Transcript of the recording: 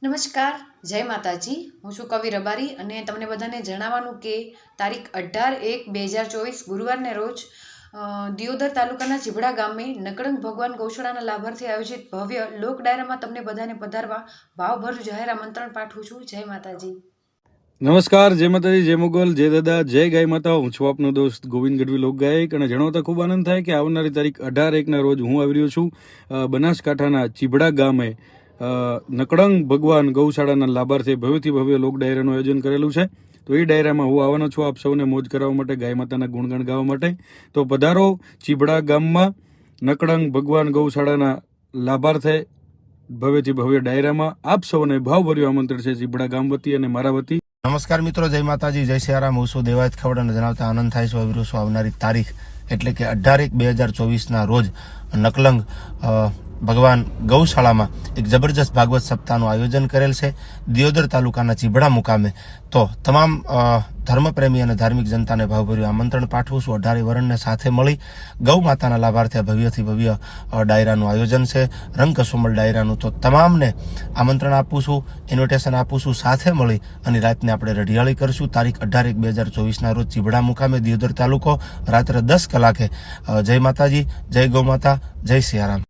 નમસ્કાર, જય માતાજી. હું છું કવિ રબારી અને તમને બધાને જણાવવાનું કે તારીખ 18/1/2024 ગુરુવારને રોજ દિયોદર તાલુકાના ચીબડા ગામે નકળંગ ભગવાન ગૌશાળાના લાભાર્થી આયોજિત ભવ્ય લોક ડાયરામાં તમને બધાને પધારવા ભાવભર્યું જાહેર આમંત્રણ પાઠવું છું. જય માતાજી. નમસ્કાર, જય માતાજી, જય મુગલ, જય દાદા, જય ગાય માતા. હું છું આપનો દોસ્ત ગોવિંદ ગઢવી લોક ગાયક અને જણાવતા ખૂબ આનંદ થાય કે આવનારી તારીખ 18/1ના રોજ હું આવી રહ્યો છું બનાસકાંઠાના ચીબડા ગામે નકળંગ ભગવાન ગૌશાળાના લાભાર્થે ભવ્યથી ભવ્ય લોક ડાયરાનું આયોજન કરેલું છે. તો એ ડાયરામાં હું આવવાનો છું આપ સૌને મોજ કરાવવા માટે, ગાય માતાના ગુણગાન ગાવા માટે. તો પધારો ચીબડા ગામમાં નકળંગ ભગવાન ગૌશાળાના લાભાર્થે ભવ્યથી ભવ્ય ડાયરામાં આપ સૌને ભાવભર્યું આમંત્રણ છે ચીબડા ગામ વતી અને મારા વતી. નમસ્કાર મિત્રો, જય માતાજી, જય સિયારામ. હું છું દેવાયત ખવડ અને જણાવતા આનંદ થાય છે આવી છું આવનારી તારીખ એટલે કે 18/1/2024ના રોજ નકલંગ ભગવાન ગૌશાળામાં એક જબરજસ્ત ભાગવત સપ્તાહનું આયોજન કરેલ છે દિયોદર તાલુકાના ચીબડા મુકામે. તો તમામ ધર્મપ્રેમી અને ધાર્મિક જનતાને ભાવભર્યું આમંત્રણ પાઠવું છું. 18 વરણને સાથે મળી ગૌ માતાના લાભાર્થે ભવ્યથી ભવ્ય ડાયરાનું આયોજન છે, રંગકસોમલ ડાયરાનું. તો તમામને આમંત્રણ આપું છું, ઇન્વિટેશન આપું છું. સાથે મળી અને રાતને આપણે રઢિયાળી કરશું. તારીખ 18/1/2024ના રોજ ચીબડા મુકામે દિયોદર તાલુકો, રાત્રે 10 કલાકે. જય માતાજી, જય ગૌ માતા, જય સિયારામ.